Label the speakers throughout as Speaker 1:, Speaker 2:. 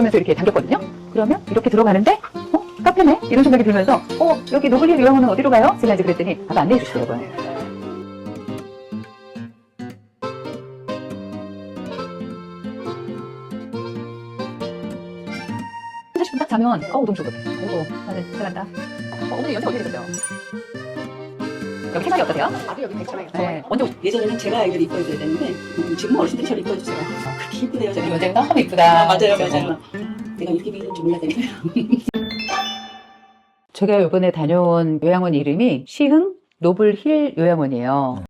Speaker 1: 그러면서 이렇게 당겼거든요. 그러면 이렇게 들어가는데 카페네? 이런 생각이 들면서 여기 노블힐 요양원은 어디로 가요? 제가 이제 그랬더니 아까 안내해 주시더라고요. 사실 딱 자면 너무 좋거든. 나는 들어간다. 오늘 연습 어떻게 되셨어요? 여기 생활이 어떠세요?
Speaker 2: 아주 여기 괜찮아요.
Speaker 1: 네. 언제
Speaker 2: 예전에는 제가 아이들 이뻐해줘야 되는데 지금 어르신들이 저를 이뻐해주세요. 그렇게 이쁘네요.
Speaker 1: 우리 원장님 너무 이쁘다.
Speaker 2: 맞아요. 내가 이렇게 비는 좀 몰라야 되니까요.
Speaker 1: 제가 이번에 다녀온 요양원 이름이 시흥 노블힐 요양원이에요.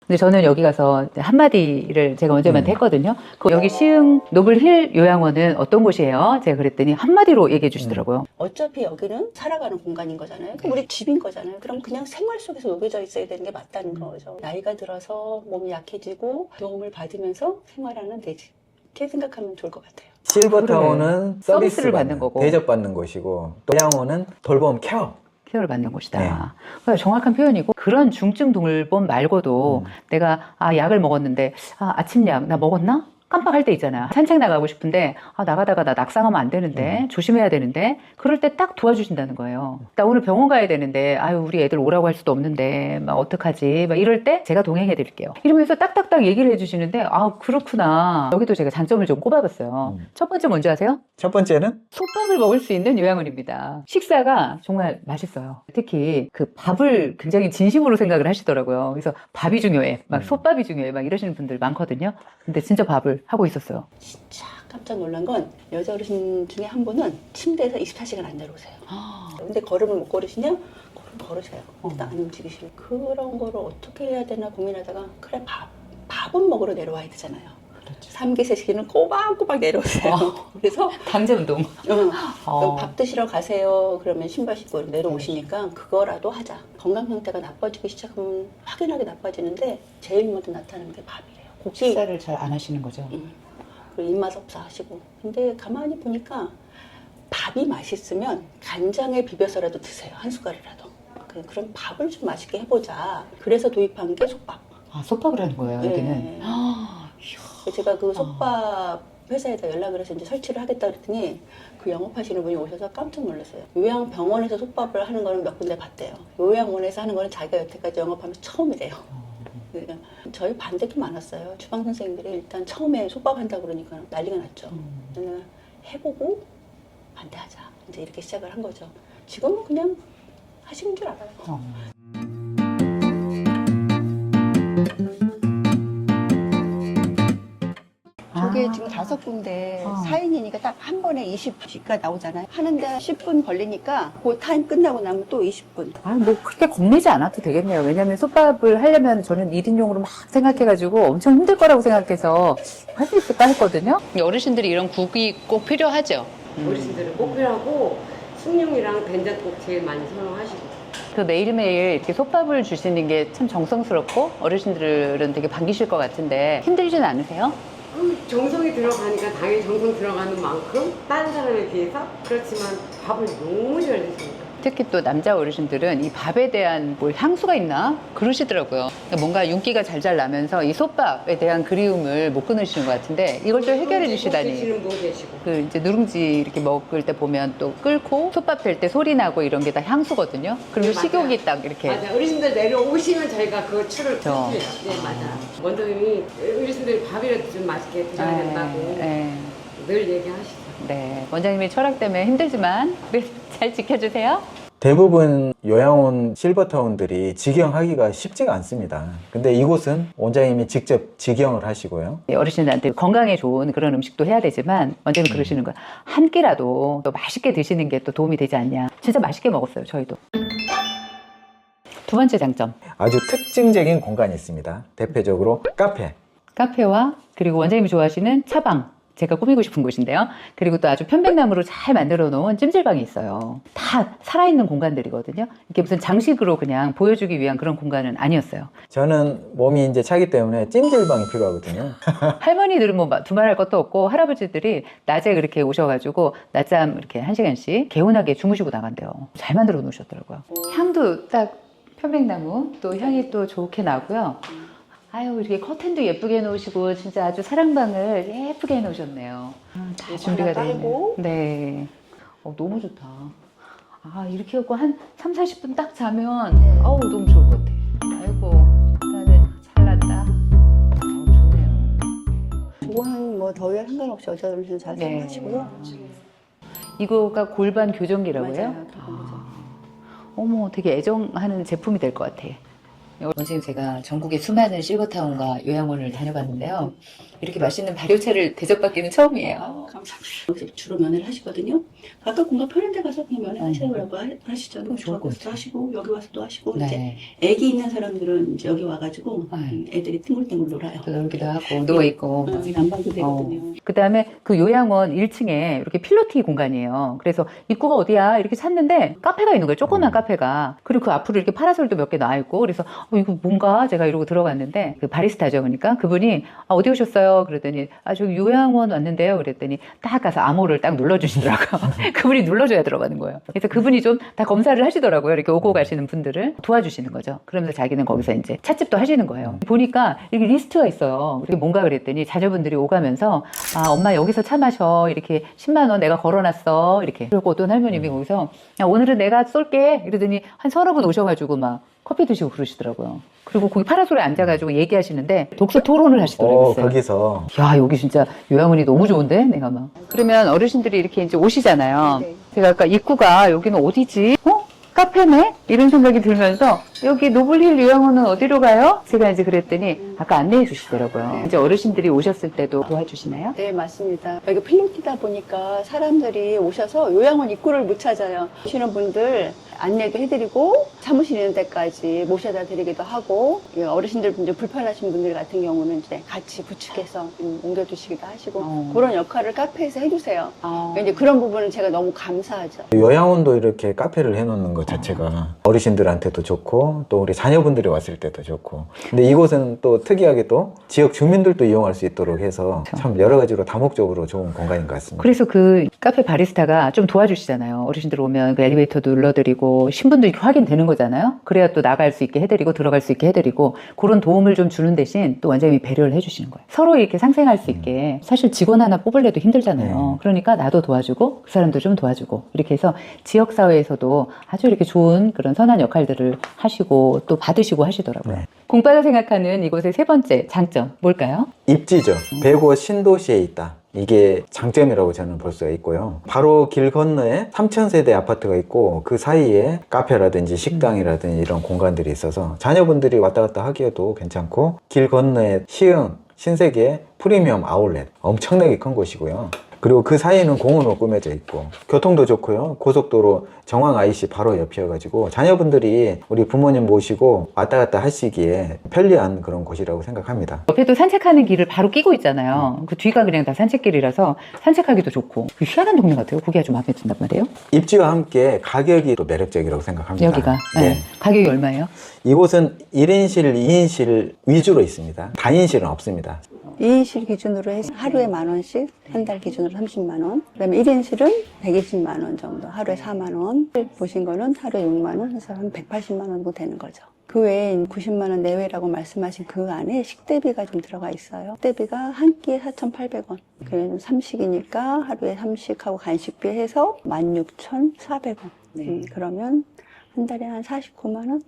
Speaker 1: 근데 저는 여기 가서 한마디를 제가 원장님한테 했거든요. 여기 시흥 노블힐 요양원은 어떤 곳이에요? 제가 그랬더니 한마디로 얘기해 주시더라고요.
Speaker 2: 어차피 여기는 살아가는 공간인 거잖아요. 그럼 우리 집인 거잖아요. 그럼 그냥 생활 속에서 녹여져 있어야 되는 게 맞다는 거죠. 나이가 들어서 몸이 약해지고 도움을 받으면서 생활하는 데지. 이렇게 생각하면 좋을 것 같아요.
Speaker 3: 실버타운은
Speaker 1: 서비스를
Speaker 3: 서비스를
Speaker 1: 받는
Speaker 3: 받는
Speaker 1: 거고.
Speaker 3: 대접받는 곳이고 또 요양원은 돌봄 케어.
Speaker 1: 케어를 받는 곳이다.
Speaker 3: 네.
Speaker 1: 그러니까 정확한 표현이고 그런 중증 돌봄 말고도 내가 약을 먹었는데 아침약 나 먹었나? 깜빡할 때 있잖아. 산책 나가고 싶은데 나가다가 나 낙상하면 안 되는데 조심해야 되는데 그럴 때 딱 도와주신다는 거예요. 나 오늘 병원 가야 되는데 우리 애들 오라고 할 수도 없는데 막 어떡하지? 막 이럴 때 제가 동행해 드릴게요. 이러면서 딱딱딱 얘기를 해주시는데 그렇구나. 여기도 제가 장점을 좀 꼽아봤어요. 첫 번째 뭔지 아세요?
Speaker 3: 첫 번째는
Speaker 1: 솥밥을 먹을 수 있는 요양원입니다. 식사가 정말 맛있어요. 특히 그 밥을 굉장히 진심으로 생각을 하시더라고요. 그래서 밥이 중요해. 막 솥밥이 중요해. 막 이러시는 분들 많거든요. 근데 진짜 밥을 하고 있었어요.
Speaker 2: 진짜 깜짝 놀란 건 여자 어르신 중에 한 분은 침대에서 24시간 안 내려오세요. 근데 걸음을 못 걸으시냐? 걸음 걸으셔요. 근데 안 움직이시고 그런 거를 어떻게 해야 되나 고민하다가 그래 밥은 먹으러 내려와야 되잖아요.
Speaker 1: 그렇죠.
Speaker 2: 삼기세끼는 꼬박꼬박 내려오세요. 그래서
Speaker 1: 강제 운동.
Speaker 2: 그럼 밥 드시러 가세요. 그러면 신발 신고 내려오시니까 그거라도 하자. 건강 상태가 나빠지기 시작하면 확연하게 나빠지는데 제일 먼저 나타나는 게 밥이래요.
Speaker 1: 식사를 잘 안 하시는 거죠.
Speaker 2: 그리고 입맛 없어 하시고. 근데 가만히 보니까 밥이 맛있으면 간장에 비벼서라도 드세요. 한 숟갈이라도. 그럼 밥을 좀 맛있게 해보자. 그래서 도입한 게 솥밥.
Speaker 1: 솥밥을 하는 거예요,
Speaker 2: 네.
Speaker 1: 여기는.
Speaker 2: 제가 그 솥밥 회사에다 연락을 해서 이제 설치를 하겠다 그랬더니 그 영업하시는 분이 오셔서 깜짝 놀랐어요. 요양병원에서 솥밥을 하는 거는 몇 군데 봤대요. 요양원에서 하는 거는 자기가 여태까지 영업하면서 처음이래요. 그러니까 저희 반대도 많았어요. 주방 선생님들이 일단 처음에 솥밥 한다고 그러니까 난리가 났죠. 내가 해보고 반대하자. 이제 이렇게 시작을 한 거죠. 지금은 그냥 하시는 줄 알아요. 저게 지금 5군데 4인이니까 딱 한 번에 20가 나오잖아요. 하는데 10분 걸리니까 그 타임 끝나고 나면 또 20분.
Speaker 1: 뭐 그렇게 겁내지 않아도 되겠네요. 왜냐면 솥밥을 하려면 저는 1인용으로 막 생각해가지고 엄청 힘들 거라고 생각해서 할 수 있을까 했거든요. 어르신들이 이런 국이 꼭 필요하죠.
Speaker 4: 어르신들은 꼭 필요하고 숭늉이랑 된장국 제일 많이 선호하시고.
Speaker 1: 그 매일매일 이렇게 솥밥을 주시는 게 참 정성스럽고 어르신들은 되게 반기실 것 같은데 힘들진 않으세요?
Speaker 4: 정성이 들어가니까 당연히 정성 들어가는 만큼 다른 사람에 비해서 그렇지만 밥을 너무 잘 드십니다.
Speaker 1: 특히 또 남자 어르신들은 이 밥에 대한 향수가 있나 그러시더라고요. 그러니까 뭔가 윤기가 잘잘 나면서 이 솥밥에 대한 그리움을 못 끊으시는 것 같은데 이걸 또 해결해 주시다니.
Speaker 4: 드시는 분 계시고.
Speaker 1: 그 이제 누룽지 이렇게 먹을 때 보면 또 끓고 솥밥 될 때 소리 나고 이런 게 다 향수거든요. 그리고
Speaker 4: 네,
Speaker 1: 식욕이
Speaker 4: 맞아요.
Speaker 1: 딱 이렇게.
Speaker 4: 맞아. 어르신들 내려오시면 저희가 그 추를
Speaker 1: 그렇죠.
Speaker 4: 켜줘요. 네, 맞아. 원장님이 어르신들이 밥이라도 좀 맛있게 드셔야 된다고
Speaker 1: 네.
Speaker 4: 늘 얘기하시죠.
Speaker 1: 네. 원장님이 철학 때문에 힘들지만 잘 지켜주세요.
Speaker 3: 대부분 요양원 실버타운들이 직영하기가 쉽지가 않습니다. 근데 이곳은 원장님이 직접 직영을 하시고요.
Speaker 1: 어르신들한테 건강에 좋은 그런 음식도 해야 되지만 원장님 그러시는 거야. 한 끼라도 또 맛있게 드시는 게 또 도움이 되지 않냐. 진짜 맛있게 먹었어요, 저희도. 두 번째 장점.
Speaker 3: 아주 특징적인 공간이 있습니다. 대표적으로 카페.
Speaker 1: 카페와 그리고 원장님이 좋아하시는 차방. 제가 꾸미고 싶은 곳인데요. 그리고 또 아주 편백나무로 잘 만들어 놓은 찜질방이 있어요. 다 살아있는 공간들이거든요. 이게 무슨 장식으로 그냥 보여주기 위한 그런 공간은 아니었어요.
Speaker 3: 저는 몸이 이제 차기 때문에 찜질방이 필요하거든요.
Speaker 1: 할머니들은 뭐 두말할 것도 없고 할아버지들이 낮에 그렇게 오셔가지고 낮잠 이렇게 1시간씩 개운하게 주무시고 나간대요. 잘 만들어 놓으셨더라고요. 향도 딱 편백나무 또 향이 또 좋게 나고요. 아유 이렇게 커튼도 예쁘게 해놓으시고 진짜 아주 사랑방을 예쁘게 해놓으셨네요. 다 준비가 되어 있네요. 네. 너무 좋다. 아 이렇게 하고 한 3, 40분 딱 자면 어우 너무 좋을 것 같아. 아이고 나는 잘났다. 좋네요.
Speaker 2: 좋아하는 뭐 더위와 상관없이 여자들은 잘
Speaker 1: 네.
Speaker 2: 사용하시고요.
Speaker 1: 이거가 골반 교정기라고요?
Speaker 2: 맞아요. 그거죠.
Speaker 1: 어머 되게 애정하는 제품이 될 것 같아. 선생님 제가 전국의 수많은 실버타운과 요양원을 다녀봤는데요. 이렇게 맛있는 발효차를 대접받기는 처음이에요.
Speaker 2: 감사합니다. 여기서 주로 면회를 하시거든요. 아까 공간 편한 데 가서 그냥 면회하시라고 하시잖아요.
Speaker 1: 좋을 것
Speaker 2: 저기서도 하시고 여기 와서도 하시고 이제
Speaker 1: 네.
Speaker 2: 애기 있는 사람들은 이제 여기 와가지고
Speaker 1: 네.
Speaker 2: 애들이 ting글ting글 놀아요.
Speaker 1: 또 놀기도 하고 누워있고.
Speaker 2: 난방도 되거든요.
Speaker 1: 그 다음에 그 요양원 1층에 이렇게 필로티 공간이에요. 그래서 입구가 어디야? 이렇게 찾는데 카페가 있는 거예요. 조그만 카페가. 그리고 그 앞으로 이렇게 파라솔도 몇 개 놔있고. 그래서 이거 뭔가 제가 이러고 들어갔는데 그 바리스타죠. 그러니까 그분이 어디 오셨어요? 그러더니 저기 요양원 왔는데요. 그랬더니 딱 가서 암호를 딱 눌러주시더라고요. 그분이 눌러줘야 들어가는 거예요. 그래서 그분이 좀 다 검사를 하시더라고요. 이렇게 오고 가시는 분들을 도와주시는 거죠. 그러면서 자기는 거기서 이제 찻집도 하시는 거예요. 보니까 이렇게 리스트가 있어요. 그게 뭔가 그랬더니 자녀분들이 오가면서 엄마 여기서 차 마셔. 이렇게 10만 원 내가 걸어놨어. 이렇게. 그리고 어떤 할머님이 거기서 오늘은 내가 쏠게. 이러더니 한 서너 분 오셔가지고 막 커피 드시고 그러시더라고요. 그리고 거기 파라솔에 앉아가지고 얘기하시는데 독서 토론을 하시더라고요.
Speaker 3: 거기서
Speaker 1: 야 여기 진짜 요양원이 너무 좋은데 내가 막 그러면 어르신들이 이렇게 이제 오시잖아요.
Speaker 2: 네.
Speaker 1: 제가 아까 입구가 여기는 어디지? 카페네? 이런 생각이 들면서 여기 노블힐 요양원은 어디로 가요? 제가 이제 그랬더니 아까 안내해 주시더라고요. 이제 어르신들이 오셨을 때도 도와주시나요?
Speaker 2: 네, 맞습니다. 여기 필로티다 보니까 사람들이 오셔서 요양원 입구를 못 찾아요. 오시는 분들 안내도 해드리고 사무실 있는 데까지 모셔다 드리기도 하고 어르신들 분들 불편하신 분들 같은 경우는 이제 같이 부축해서 옮겨주시기도 하시고 그런 역할을 카페에서 해주세요. 이제 그런 부분은 제가 너무 감사하죠.
Speaker 3: 요양원도 이렇게 카페를 해놓는 것 자체가 어르신들한테도 좋고 또 우리 자녀분들이 왔을 때도 좋고 근데 이곳은 또 특이하게 또 지역 주민들도 이용할 수 있도록 해서 참 여러 가지로 다목적으로 좋은 공간인 것 같습니다.
Speaker 1: 그래서 그 카페 바리스타가 좀 도와주시잖아요. 어르신들 오면 그 엘리베이터도 눌러드리고 신분도 이렇게 확인되는 거잖아요. 그래야 또 나갈 수 있게 해드리고 들어갈 수 있게 해드리고 그런 도움을 좀 주는 대신 또 원장님이 배려를 해주시는 거예요. 서로 이렇게 상생할 수 있게 사실 직원 하나 뽑으려도 힘들잖아요. 그러니까 나도 도와주고 그 사람도 좀 도와주고 이렇게 해서 지역사회에서도 아주 이렇게 좋은 그런 선한 역할들을 하시고 또 받으시고 하시더라고요.
Speaker 3: 네.
Speaker 1: 공빠가 생각하는 이곳의 세 번째 장점 뭘까요?
Speaker 3: 입지죠. 배구 신도시에 있다. 이게 장점이라고 저는 볼 수가 있고요. 바로 길 건너에 3,000세대 아파트가 있고 그 사이에 카페라든지 식당이라든지 이런 공간들이 있어서 자녀분들이 왔다 갔다 하기에도 괜찮고 길 건너에 시흥, 신세계 프리미엄 아울렛 엄청나게 큰 곳이고요. 그리고 그 사이에는 공원으로 꾸며져 있고 교통도 좋고요. 고속도로 정황 IC 바로 옆이어가지고 자녀분들이 우리 부모님 모시고 왔다 갔다 하시기에 편리한 그런 곳이라고 생각합니다.
Speaker 1: 옆에도 산책하는 길을 바로 끼고 있잖아요. 그 뒤가 그냥 다 산책길이라서 산책하기도 좋고 희한한 동네 같아요. 그게 아주 마음에 든단 말이에요.
Speaker 3: 입지와 함께 가격이 또 매력적이라고 생각합니다.
Speaker 1: 여기가
Speaker 3: 네.
Speaker 1: 가격이 얼마예요?
Speaker 3: 이곳은 1인실, 2인실 위주로 있습니다. 다인실은 없습니다.
Speaker 2: 2인실 기준으로 해서 하루에 10,000원씩, 한 달 기준으로 30만원. 그 다음에 1인실은 120만원 정도, 하루에 4만원. 보신 거는 하루에 6만원 해서 한 180만원 정도 되는 거죠. 그 외에 90만원 내외라고 말씀하신 그 안에 식대비가 좀 들어가 있어요. 식대비가 한 끼에 4,800원. 그래서 3식이니까 하루에 3식하고 간식비 해서 16,400원. 그러면 한 달에 한 49만 원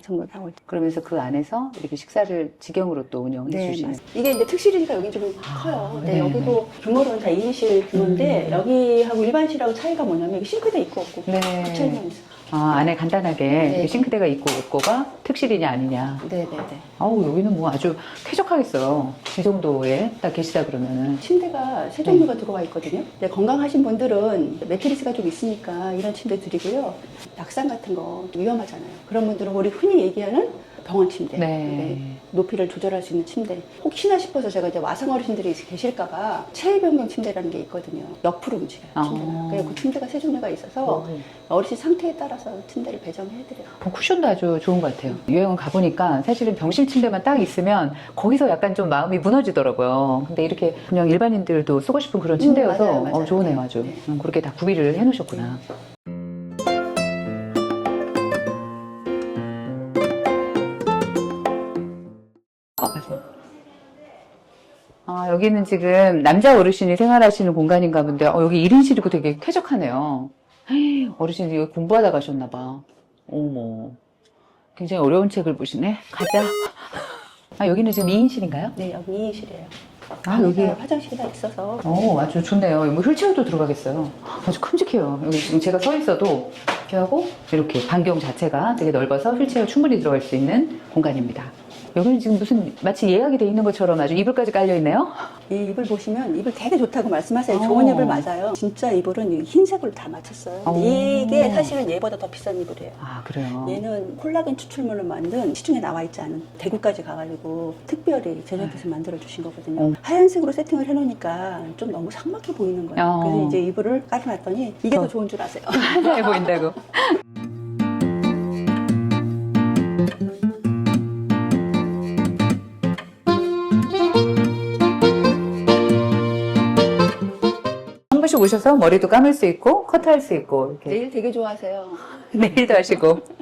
Speaker 2: 정도 나오죠.
Speaker 1: 그러면서 그 안에서 이렇게 식사를 직영으로 또 운영해 주시는.
Speaker 2: 이게 이제 특실이니까 여기 좀 커요.
Speaker 1: 네.
Speaker 2: 여기도 규모로는 다 2인실 규모인데 여기하고 일반실하고 차이가 뭐냐면 여기 싱크대 있고 없고
Speaker 1: 네.
Speaker 2: 붙여 있는 있어요.
Speaker 1: 안에 간단하게 이렇게 싱크대가 있고 없고가 특실이냐 아니냐.
Speaker 2: 네네네.
Speaker 1: 아우 여기는 뭐 아주 쾌적하겠어요. 이 정도에 딱 계시다 그러면은.
Speaker 2: 침대가 세 종류가 들어와 있거든요. 근데 건강하신 분들은 매트리스가 좀 있으니까 이런 침대 드리고요. 낙상 같은 거 위험하잖아요. 그런 분들은 우리 흔히 얘기하는 병원 침대.
Speaker 1: 네.
Speaker 2: 높이를 조절할 수 있는 침대. 혹시나 싶어서 제가 이제 와상 어르신들이 계실까봐 체위 변경 침대라는 게 있거든요. 옆으로 움직여요, 침대가. 그래서 그 침대가 세 종류가 있어서 어르신 상태에 따라서 침대를 배정해드려요.
Speaker 1: 쿠션도 아주 좋은 것 같아요. 요양원 가보니까 사실은 병실 침대만 딱 있으면 거기서 약간 좀 마음이 무너지더라고요. 근데 이렇게 그냥 일반인들도 쓰고 싶은 그런 침대여서
Speaker 2: 맞아요, 맞아요.
Speaker 1: 좋으네요, 아주.
Speaker 2: 네.
Speaker 1: 그렇게 다 구비를 해놓으셨구나. 여기는 지금 남자 어르신이 생활하시는 공간인가 본데, 여기 1인실이고 되게 쾌적하네요. 어르신이 여기 공부하다 가셨나봐. 어머. 굉장히 어려운 책을 보시네. 가자. 여기는 지금 2인실인가요?
Speaker 2: 네, 여기 2인실이에요.
Speaker 1: 여기.
Speaker 2: 화장실이 다 있어서.
Speaker 1: 아주 좋네요. 뭐 휠체어도 들어가겠어요. 아주 큼직해요. 여기 지금 제가 서 있어도 이렇게 하고 이렇게 반경 자체가 되게 넓어서 휠체어 충분히 들어갈 수 있는 공간입니다. 여기는 지금 무슨 마치 예약이 돼 있는 것처럼 아주 이불까지 깔려 있네요.
Speaker 2: 이 이불 보시면 이불 되게 좋다고 말씀하세요. 좋은 이불 맞아요. 진짜 이불은 흰색으로 다 맞췄어요. 이게 사실은 얘보다 더 비싼 이불이에요.
Speaker 1: 그래요?
Speaker 2: 얘는 콜라겐 추출물로 만든 시중에 나와 있지 않은 대구까지 가가지고 특별히 제작해서 만들어 주신 거거든요. 하얀색으로 세팅을 해놓으니까 좀 너무 삭막해 보이는 거예요. 그래서 이제 이불을 깔아놨더니 이게 더 좋은 줄 아세요.
Speaker 1: 해 보인다고. 한 번씩 오셔서 머리도 감을 수 있고 커트할 수 있고 이렇게.
Speaker 2: 내일 되게 좋아하세요.
Speaker 1: 내일도 하시고.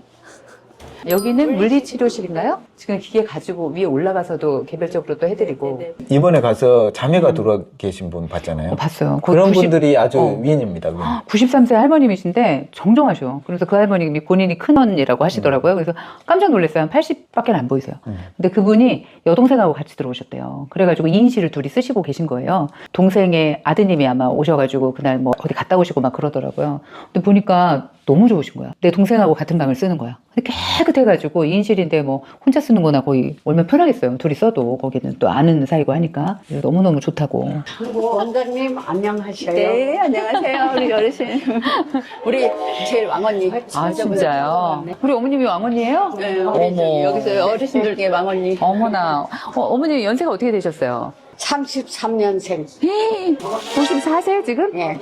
Speaker 1: 여기는 물리치료실인가요? 지금 기계 가지고 위에 올라가서도 개별적으로 또 해드리고.
Speaker 2: 네네.
Speaker 3: 이번에 가서 자매가 들어와 계신 분 봤잖아요.
Speaker 1: 봤어요.
Speaker 3: 그런 분들이 아주
Speaker 1: 어.
Speaker 3: 위인입니다. 위인.
Speaker 1: 93세 할머님이신데 정정하셔. 그래서 그 할머님이 본인이 큰언니라고 하시더라고요. 그래서 깜짝 놀랐어요. 한 80밖에 안 보이세요. 근데 그분이 여동생하고 같이 들어오셨대요. 그래가지고 2인실을 둘이 쓰시고 계신 거예요. 동생의 아드님이 아마 오셔가지고 그날 뭐 어디 갔다 오시고 막 그러더라고요. 근데 보니까 너무 좋으신 거야. 내 동생하고 같은 방을 쓰는 거야. 근데 깨끗해가지고 2인실인데 뭐 혼자 쓰는 거나 거의 얼마나 편하겠어요. 둘이 써도 거기는 또 아는 사이고 하니까 너무너무 좋다고.
Speaker 4: 원장님 안녕하세요.
Speaker 2: 네, 안녕하세요. 우리 어르신. 우리 제일 왕언니.
Speaker 1: 진짜요? 우리 어머님이 왕언니예요?
Speaker 2: 네, 우리 저기 여기서 어르신들 중에 왕언니.
Speaker 1: 어머나. 어머니 연세가 어떻게 되셨어요?
Speaker 4: 33년생.
Speaker 1: 94세 지금?
Speaker 4: 예.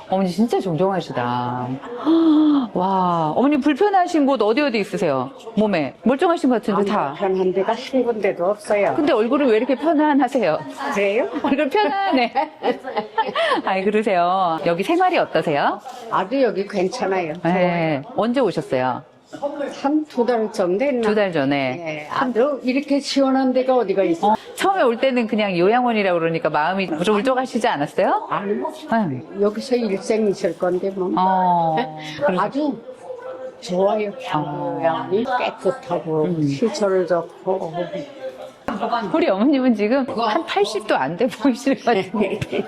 Speaker 1: 어머니 진짜 정정하시다. 와, 어머니 불편하신 곳 어디 있으세요? 몸에 멀쩡하신 것 같은데 다.
Speaker 4: 편한 데가 한 군데도 없어요.
Speaker 1: 근데 얼굴은 왜 이렇게 편안하세요?
Speaker 4: 그래요?
Speaker 1: 얼굴 편안해. 아이 그러세요. 여기 생활이 어떠세요?
Speaker 4: 아주 여기 괜찮아요.
Speaker 1: 네. 언제 오셨어요?
Speaker 4: 한 2달 정도 됐나?
Speaker 1: 2달 전에.
Speaker 4: 예, 아주 이렇게 시원한 데가 어디가 있어?
Speaker 1: 처음에 올 때는 그냥 요양원이라고 그러니까 마음이 좀 울적하시지 않았어요?
Speaker 4: 아니,
Speaker 1: 네.
Speaker 4: 여기서 일생 있을 건데 뭐. 아주 좋아요. 고향이 깨끗하고 시설 좋고.
Speaker 1: 우리 어머님은 지금 한 80도 안 돼 보이실 것 같은데.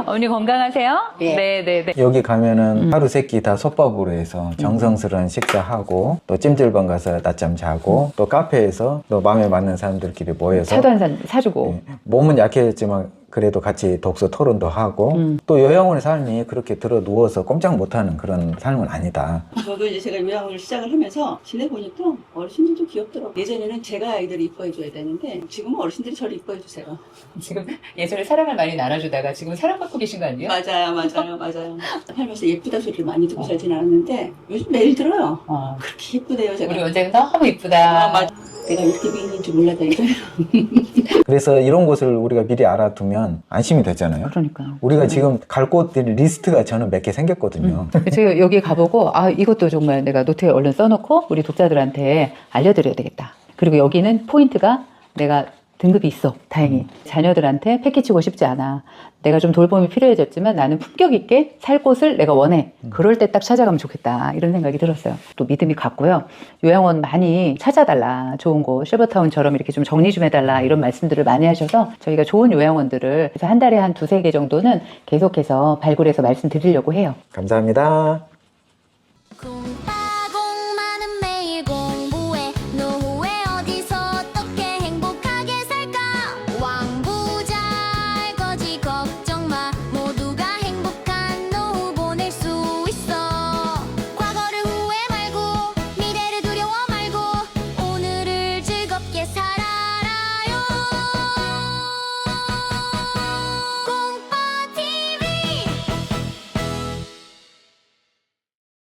Speaker 1: 어머니 건강하세요?
Speaker 4: 예.
Speaker 1: 네네네.
Speaker 3: 여기 가면은 하루 세끼 다 솥밥으로 해서 정성스러운 식사하고 또 찜질방 가서 낮잠 자고 또 카페에서 또 마음에 맞는 사람들끼리 모여서
Speaker 1: 차도 한 잔 사주고.
Speaker 3: 몸은 약해졌지만 그래도 같이 독서 토론도 하고 또 요양원의 삶이 그렇게 들어 누워서 꼼짝 못하는 그런 삶은 아니다.
Speaker 2: 저도 이제 제가 요양원을 시작을 하면서 지내보니까 어르신들도 귀엽더라고요. 예전에는 제가 아이들을 이뻐해줘야 되는데 지금은 어르신들이 저를 이뻐해주세요.
Speaker 1: 지금 예전에 사랑을 많이 나눠주다가 지금 사랑받고 계신 거 아니에요?
Speaker 2: 맞아요. 살면서 예쁘다 소리를 많이 듣고 살진 않았는데 요즘 매일 들어요. 그렇게 예쁘대요, 제가.
Speaker 1: 우리 원장님 너무 이쁘다.
Speaker 2: 맞아. 내가 이렇게 미인인 줄 몰랐다, 이거예요.
Speaker 3: 그래서 이런 곳을 우리가 미리 알아두면 안심이 되잖아요.
Speaker 1: 그러니까요.
Speaker 3: 우리가 지금 갈 곳들이 리스트가 저는 몇 개 생겼거든요.
Speaker 1: 제가 여기 가보고 이것도 정말 내가 노트에 얼른 써놓고 우리 독자들한테 알려드려야 되겠다. 그리고 여기는 포인트가 내가 등급이 있어. 다행히. 자녀들한테 패키치고 싶지 않아. 내가 좀 돌봄이 필요해졌지만 나는 품격 있게 살 곳을 내가 원해. 그럴 때 딱 찾아가면 좋겠다. 이런 생각이 들었어요. 또 믿음이 갔고요. 요양원 많이 찾아달라. 좋은 곳. 실버타운처럼 이렇게 좀 정리 좀 해달라. 이런 말씀들을 많이 하셔서 저희가 좋은 요양원들을 그래서 한 달에 한 2-3개 정도는 계속해서 발굴해서 말씀드리려고 해요.
Speaker 3: 감사합니다.